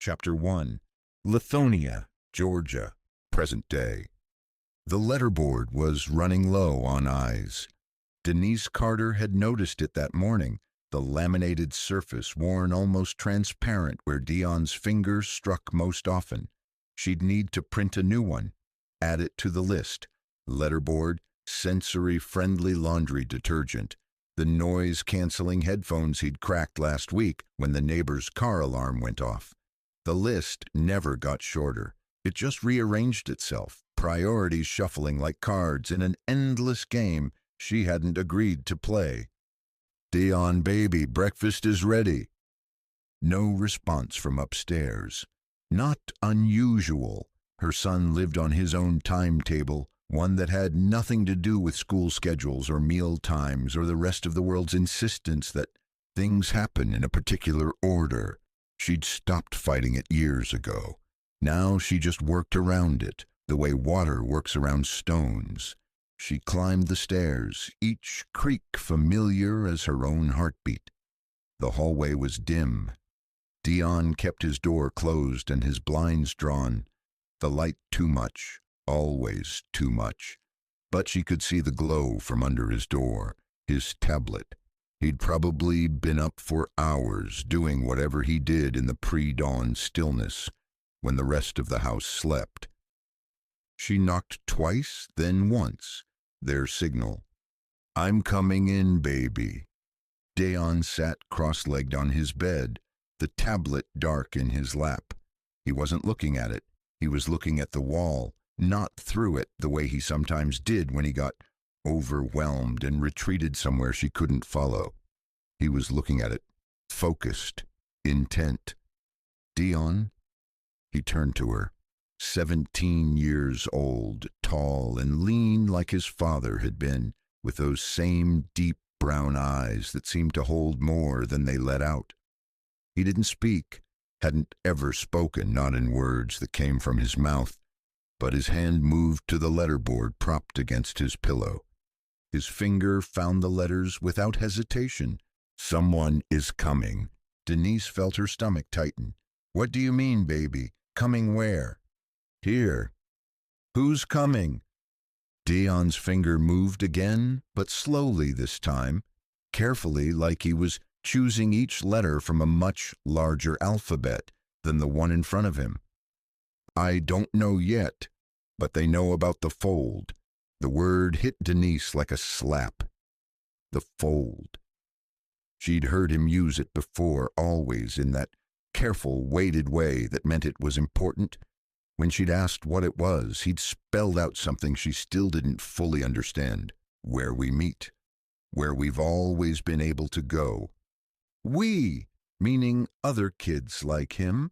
Chapter 1. Lithonia, Georgia, present day. The letterboard was running low on eyes. Denise Carter had noticed it that morning, the laminated surface worn almost transparent where Deon's fingers struck most often. She'd need to print a new one. Add it to the list. Letterboard, sensory-friendly laundry detergent, the noise-canceling headphones he'd cracked last week when the neighbor's car alarm went off. The list never got shorter. It just rearranged itself, priorities shuffling like cards in an endless game she hadn't agreed to play. "Deon, baby, breakfast is ready." No response from upstairs. Not unusual. Her son lived on his own timetable, one that had nothing to do with school schedules or meal times or the rest of the world's insistence that things happen in a particular order. She'd stopped fighting it years ago. Now she just worked around it, the way water works around stones. She climbed the stairs, each creak familiar as her own heartbeat. The hallway was dim. Deon kept his door closed and his blinds drawn. The light too much, always too much. But she could see the glow from under his door, his tablet. He'd probably been up for hours doing whatever he did in the pre-dawn stillness, when the rest of the house slept. She knocked twice, then once, their signal. "I'm coming in, baby." Deon sat cross-legged on his bed, the tablet dark in his lap. He wasn't looking at it. He was looking at the wall, not through it the way he sometimes did when he got overwhelmed and retreated somewhere she couldn't follow. He was looking at it, focused, intent. "Deon?" He turned to her, 17 years old, tall and lean like his father had been, with those same deep brown eyes that seemed to hold more than they let out. He didn't speak, hadn't ever spoken, not in words that came from his mouth, but his hand moved to the letterboard propped against his pillow. His finger found the letters without hesitation. "Someone is coming." Denise felt her stomach tighten. "What do you mean, baby? Coming where?" "Here." "Who's coming?" Deon's finger moved again, but slowly this time, carefully, like he was choosing each letter from a much larger alphabet than the one in front of him. "I don't know yet, but they know about the fold." The word hit Denise like a slap. The fold. She'd heard him use it before, always in that careful, weighted way that meant it was important. When she'd asked what it was, he'd spelled out something she still didn't fully understand. "Where we meet. Where we've always been able to go." "We," meaning other kids like him.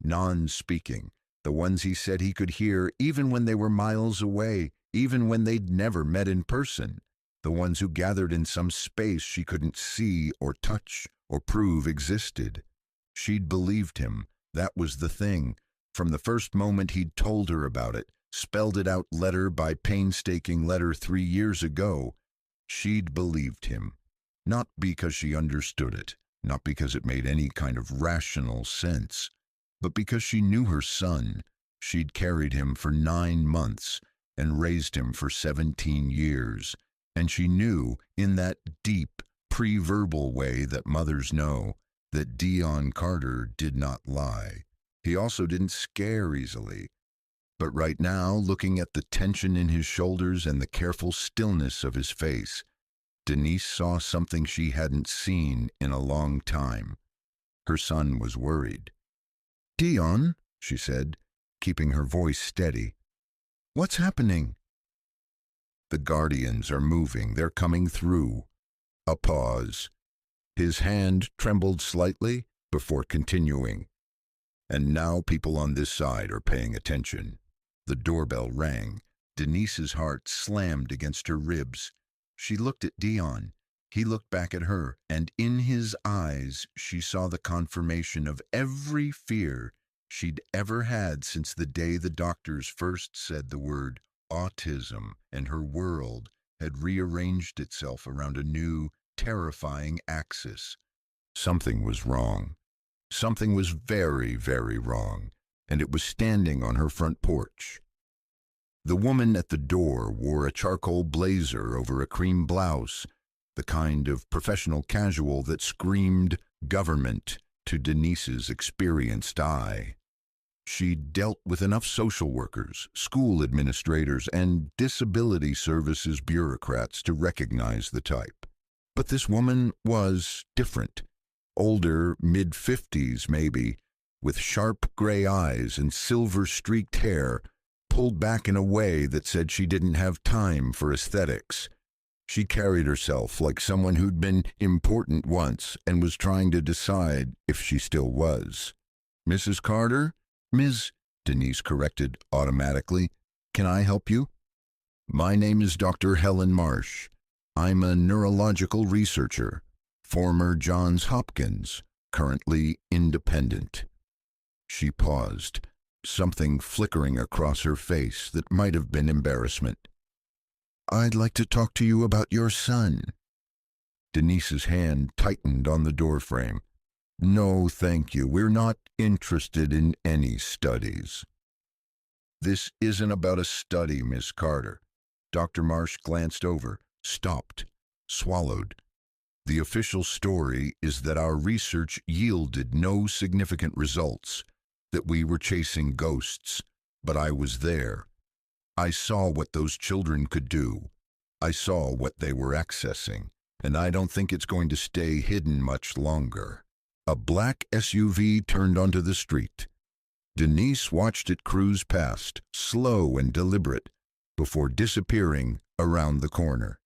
Non-speaking, the ones he said he could hear even when they were miles away, even when they'd never met in person. The ones who gathered in some space she couldn't see or touch or prove existed. She'd believed him. That was the thing. From the first moment he'd told her about it, spelled it out letter by painstaking letter 3 years ago, she'd believed him. Not because she understood it, not because it made any kind of rational sense, but because she knew her son. She'd carried him for 9 months and raised him for 17 years, and she knew, in that deep, pre-verbal way that mothers know, that Deon Carter did not lie. He also didn't scare easily. But right now, looking at the tension in his shoulders and the careful stillness of his face, Denise saw something she hadn't seen in a long time. Her son was worried. "Deon," she said, keeping her voice steady. "What's happening?" "The Guardians are moving. They're coming through." A pause. His hand trembled slightly before continuing. "And now people on this side are paying attention." The doorbell rang. Denise's heart slammed against her ribs. She looked at Deon. He looked back at her, and in his eyes she saw the confirmation of every fear she'd ever had since the day the doctors first said the word autism, and her world had rearranged itself around a new, terrifying axis. Something was wrong. Something was very, very wrong, and it was standing on her front porch. The woman at the door wore a charcoal blazer over a cream blouse, the kind of professional casual that screamed government to Denise's experienced eye. She'd dealt with enough social workers, school administrators, and disability services bureaucrats to recognize the type. But this woman was different. Older, mid-50s maybe, with sharp gray eyes and silver-streaked hair, pulled back in a way that said she didn't have time for aesthetics. She carried herself like someone who'd been important once and was trying to decide if she still was. "Mrs. Carter? Ms. Denise corrected automatically. "Can I help you?" "My name is Dr. Helen Marsh. I'm a neurological researcher, former Johns Hopkins, currently independent." She paused, something flickering across her face that might have been embarrassment. "I'd like to talk to you about your son." Denise's hand tightened on the doorframe. "No, thank you. We're not interested in any studies." "This isn't about a study, Miss Carter." Dr. Marsh glanced over, stopped, swallowed. "The official story is that our research yielded no significant results, that we were chasing ghosts, but I was there. I saw what those children could do. I saw what they were accessing, and I don't think it's going to stay hidden much longer." A black SUV turned onto the street. Denise watched it cruise past, slow and deliberate, before disappearing around the corner.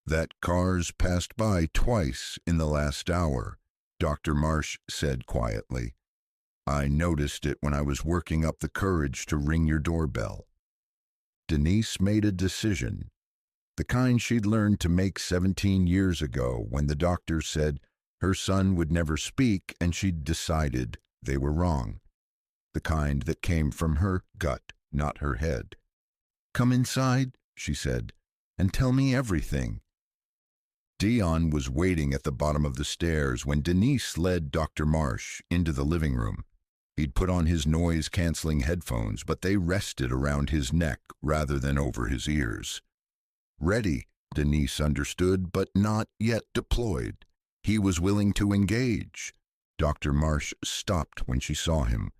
"That car's passed by twice in the last hour," Dr. Marsh said quietly. "I noticed it when I was working up the courage to ring your doorbell." Denise made a decision, the kind she'd learned to make 17 years ago when the doctor said her son would never speak and she'd decided they were wrong. The kind that came from her gut, not her head. "Come inside," she said, "and tell me everything." Deon was waiting at the bottom of the stairs when Denise led Dr. Marsh into the living room. He'd put on his noise-canceling headphones, but they rested around his neck rather than over his ears. Ready, Denise understood, but not yet deployed. He was willing to engage. Dr. Marsh stopped when she saw him.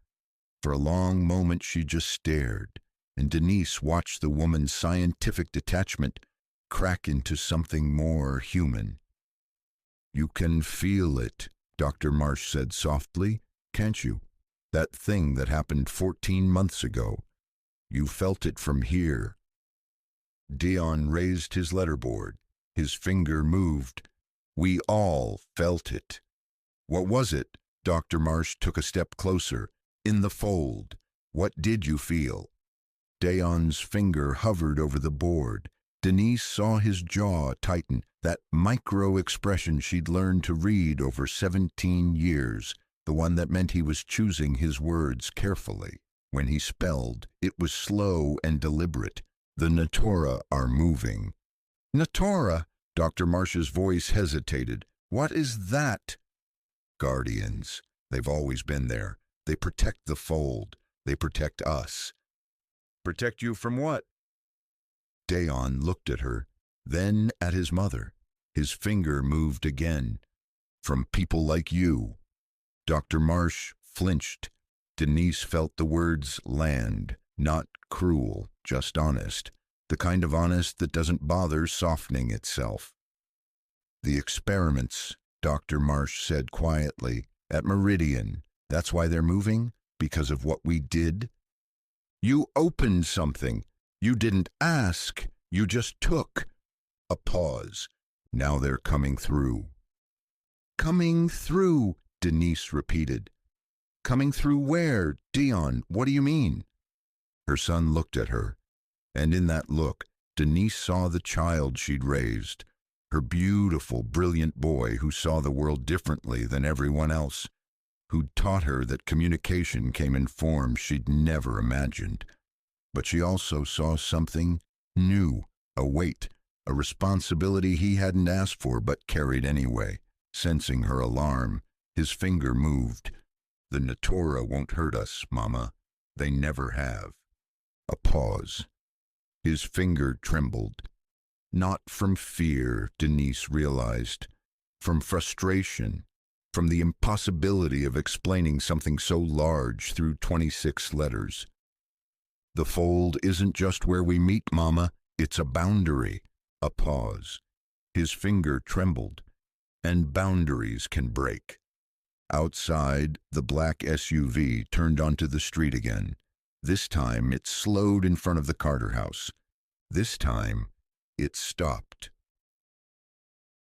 For a long moment she just stared, and Denise watched the woman's scientific detachment crack into something more human. "You can feel it," Dr. Marsh said softly, "can't you? That thing that happened 14 months ago. You felt it from here." Deon raised his letterboard. His finger moved. "We all felt it." "What was it?" Dr. Marsh took a step closer. "In the fold. What did you feel?" Deon's finger hovered over the board. Denise saw his jaw tighten, that micro-expression she'd learned to read over 17 years, the one that meant he was choosing his words carefully. When he spelled, it was slow and deliberate. "The Natura are moving." "Natura?" Dr. Marsh's voice hesitated. "What is that?" "Guardians. They've always been there. They protect the fold. They protect us." "Protect you from what?" Deon looked at her, then at his mother. His finger moved again. "From people like you." Dr. Marsh flinched. Denise felt the words land, not cruel, just honest. The kind of honest that doesn't bother softening itself. "The experiments," Dr. Marsh said quietly, "at Meridian. That's why they're moving? Because of what we did?" "You opened something. You didn't ask. You just took." A pause. "Now they're coming through." "Coming through," Denise repeated. "Coming through where? Deon, what do you mean?" Her son looked at her, and in that look, Denise saw the child she'd raised, her beautiful, brilliant boy who saw the world differently than everyone else, who'd taught her that communication came in forms she'd never imagined. But she also saw something new, a weight, a responsibility he hadn't asked for but carried anyway. Sensing her alarm, His finger moved. The Natura won't hurt us, Mama. They never have. A pause. His finger trembled. Not from fear, Denise realized. From frustration. From the impossibility of explaining something so large through 26 letters. The fold isn't just where we meet, Mama. It's a boundary. A pause. His finger trembled. And boundaries can break. Outside, the black SUV turned onto the street again. This time, it slowed in front of the Carter house. This time, it stopped.